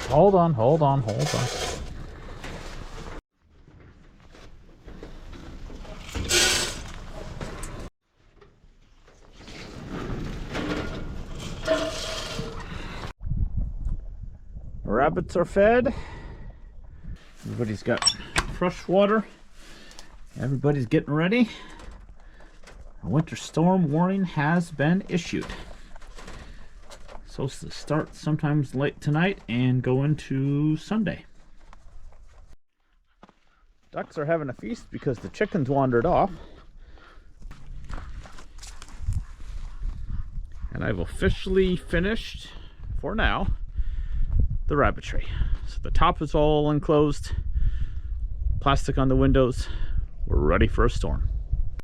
Hold on, hold on, hold on. Rabbits are fed. Everybody's got fresh water. Everybody's getting ready. A winter storm warning has been issued. Supposed to start sometimes late tonight and go into Sunday. Ducks are having a feast because the chickens wandered off. And I've officially finished, for now, the rabbitry. So the top is all enclosed, plastic on the windows. We're ready for a storm.